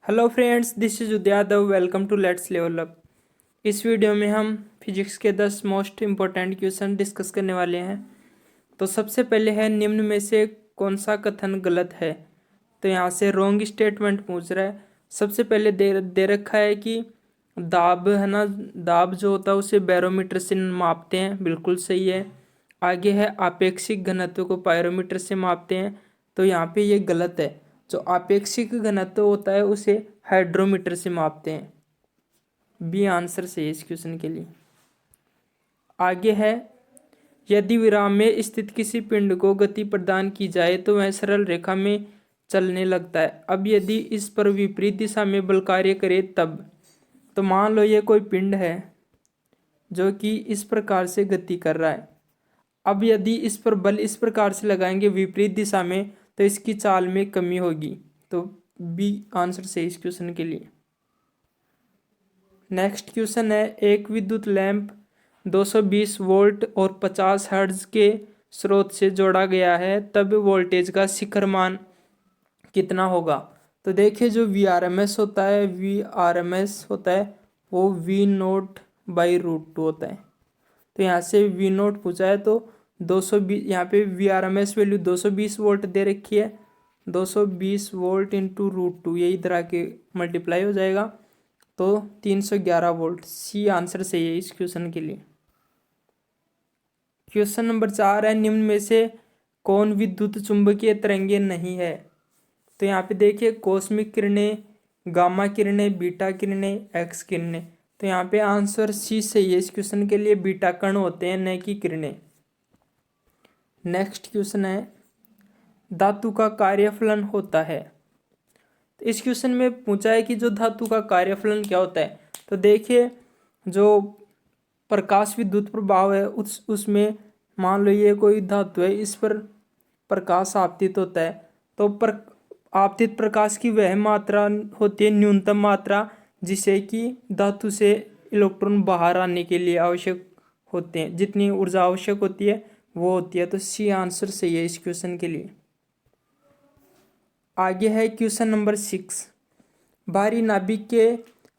Hello friends, this is Uday Yadav. Welcome to Let's Level Up. इस video में हम physics के 10 मोस्ट इम्पोर्टेंट क्वेश्चन डिस्कस करने वाले हैं। तो सबसे पहले है, निम्न में से कौन सा कथन गलत है। तो यहाँ से रॉन्ग स्टेटमेंट पूछ रहा है। सबसे पहले दे रखा है कि दाब है ना, दाब जो होता है उसे बैरोमीटर से मापते हैं, बिल्कुल सही है। आगे है, आपेक्षिक घनत्व को पायरोमीटर से मापते हैं, तो यहाँ पे ये गलत है। जो आपेक्षिक घनत्व होता है उसे हाइड्रोमीटर से मापते हैं। बी आंसर सही है इस क्वेश्चन के लिए। आगे है, यदि विराम में स्थित किसी पिंड को गति प्रदान की जाए तो वह सरल रेखा में चलने लगता है। अब यदि इस पर विपरीत दिशा में बल कार्य करे तब। तो मान लो ये कोई पिंड है जो कि इस प्रकार से गति कर रहा है। अब यदि इस पर बल इस प्रकार से लगाएंगे विपरीत दिशा में, तो इसकी चाल में कमी होगी। तो बी आंसर सही इस क्वेश्चन के लिए। नेक्स्ट क्वेश्चन है, एक विद्युत लैंप 220 वोल्ट और 50 हर्ट्ज के स्रोत से जोड़ा गया है, तब वोल्टेज का शिखर मान कितना होगा। तो देखिए, जो वी आर एम एस होता है वो वी नोट बाई रूट 2 होता है। तो यहाँ से वी नोट पूछा है, तो 220, यहाँ पे V R M S value 220 volt दे रखी है। 220 वोल्ट इंटू रूट 2, ये इधर आके मल्टीप्लाई हो जाएगा, तो 311 वोल्ट। सी आंसर सही है इस क्वेश्चन के लिए। क्वेश्चन नंबर 4 है, निम्न में से कौन विद्युत चुंबकीय तरंगे नहीं है। तो यहाँ पे देखिए, कॉस्मिक किरणें, गामा किरणें, बीटा किरणें, एक्स किरणें। तो यहाँ पे आंसर सी सही है इस क्वेश्चन के लिए। बीटा कण होते हैं, न कि किरणें। नेक्स्ट क्वेश्चन है, धातु का कार्यफलन होता है। तो इस क्वेश्चन में पूछा है कि जो धातु का कार्यफलन क्या होता है। तो देखिए, जो प्रकाश विद्युत प्रभाव है उसमें मान लो ये कोई धातु है, इस पर प्रकाश आपतित होता है। तो आपतित प्रकाश की वह मात्रा होती है, न्यूनतम मात्रा, जिसे कि धातु से इलेक्ट्रॉन बाहर आने के लिए आवश्यक होते हैं। जितनी ऊर्जा आवश्यक होती है वो होती है। तो सी आंसर सही है इस क्वेश्चन के लिए। आगे है क्वेश्चन नंबर 6, भारी नाभिक के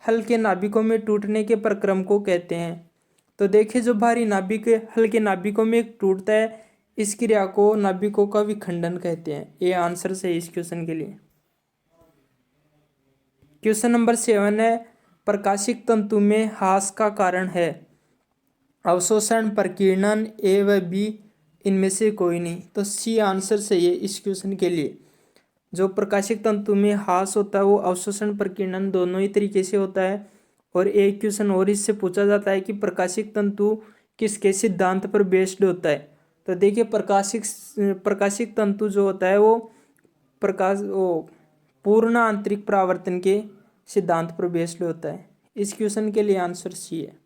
हल्के नाभिकों में टूटने के प्रक्रम को कहते हैं। तो देखिए, जो भारी नाभिक हल्के नाभिकों में टूटता है, इस क्रिया को नाभिकों का विखंडन कहते हैं। ये आंसर सही है इस क्वेश्चन के लिए। क्वेश्चन नंबर 7 है, प्रकाशिक तंतु में ह्रास का कारण है। अवशोषण, प्रकीर्णन, ए व बी, इनमें से कोई नहीं। तो सी आंसर सही है इस क्वेश्चन के लिए। जो प्रकाशिक तंतु में ह्रास होता है वो अवशोषण प्रकीर्णन दोनों ही तरीके से होता है। और एक क्वेश्चन और इससे पूछा जाता है कि प्रकाशिक तंतु किसके सिद्धांत पर बेस्ड होता है। तो देखिए, प्रकाशिक तंतु जो होता है वो पूर्ण आंतरिक परावर्तन के सिद्धांत पर बेस्ड होता है। इस क्वेश्चन के लिए आंसर सी है।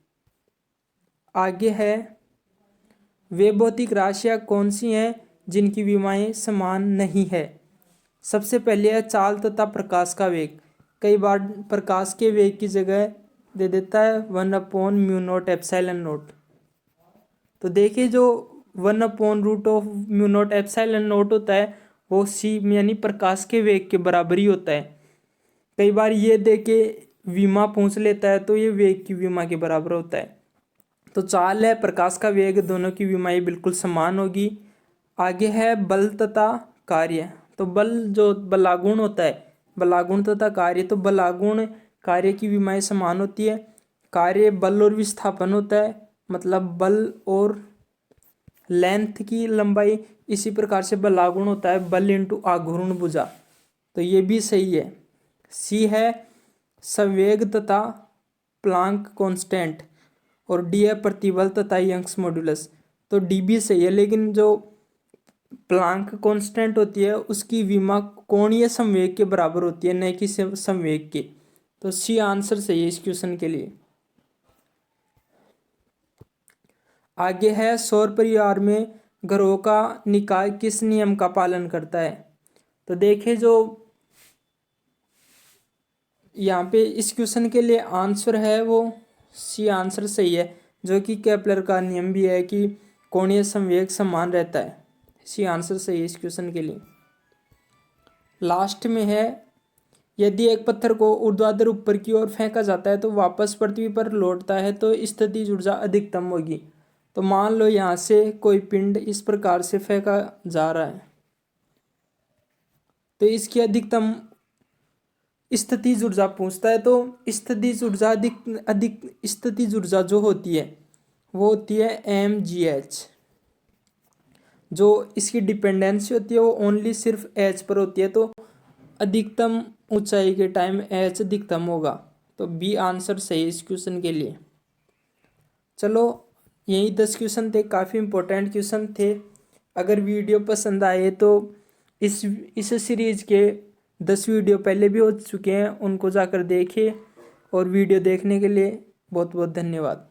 आगे है, वे भौतिक राशियाँ कौन सी हैं जिनकी विमाएं समान नहीं है। सबसे पहले है चाल तथा प्रकाश का वेग। कई बार प्रकाश के वेग की जगह दे देता है 1/μ0 ε0। तो देखिए, जो 1/√μ0 ε0 होता है वो सी यानी प्रकाश के वेग के बराबर ही होता है। कई बार ये दे के विमा पूछ लेता है, तो ये वेग की विमा के बराबर होता है। तो चाल है, प्रकाश का वेग, दोनों की विमाएं बिल्कुल समान होगी। आगे है बल तथा कार्य। तो बल जो बलागुण होता है, बलागुण तथा कार्य। तो बलागुण कार्य की विमाएं समान होती है। कार्य बल और विस्थापन होता है, मतलब बल और लेंथ की लंबाई। इसी प्रकार से बलागुण होता है बल इंटू आघूर्ण भुजा। तो ये भी सही है। सी है संवेग तथा प्लांक कांस्टेंट। और डी है प्रतिबल तथा यंग्स मॉड्यूलस। तो डी भी सही है, लेकिन जो प्लांक कांस्टेंट होती है उसकी विमा कोणीय संवेग के बराबर होती है, न कि संवेग के। तो सी आंसर सही है इस क्वेश्चन के लिए। आगे है, सौर परिवार में ग्रहों का निकाय किस नियम का पालन करता है। तो देखिए, जो यहाँ पे इस क्वेश्चन के लिए आंसर है वो सी आंसर सही है, जो कि केपलर का नियम भी है कि कोणीय संवेग समान रहता है। सी आंसर सही है इस क्वेश्चन के लिए। लास्ट में है, यदि एक पत्थर को ऊर्ध्वाधर ऊपर की ओर फेंका जाता है तो वापस पृथ्वी पर लौटता है तो स्थितिज ऊर्जा अधिकतम होगी। तो मान लो यहाँ से कोई पिंड इस प्रकार से फेंका जा रहा है तो इसकी अधिकतम स्थितिज ऊर्जा पूछता है। तो स्थितिज ऊर्जा अधिक अधिक स्थितिज ऊर्जा जो होती है वो होती है mgh। जो इसकी डिपेंडेंसी होती है वो ओनली सिर्फ एच पर होती है। तो अधिकतम ऊंचाई के टाइम एच अधिकतम होगा। तो बी आंसर सही है इस क्वेश्चन के लिए। चलो यही 10 क्वेश्चन थे, काफ़ी इंपॉर्टेंट क्वेश्चन थे। अगर वीडियो पसंद आए तो इस सीरीज के 10 वीडियो पहले भी हो चुके हैं, उनको जाकर देखिए। और वीडियो देखने के लिए बहुत बहुत धन्यवाद।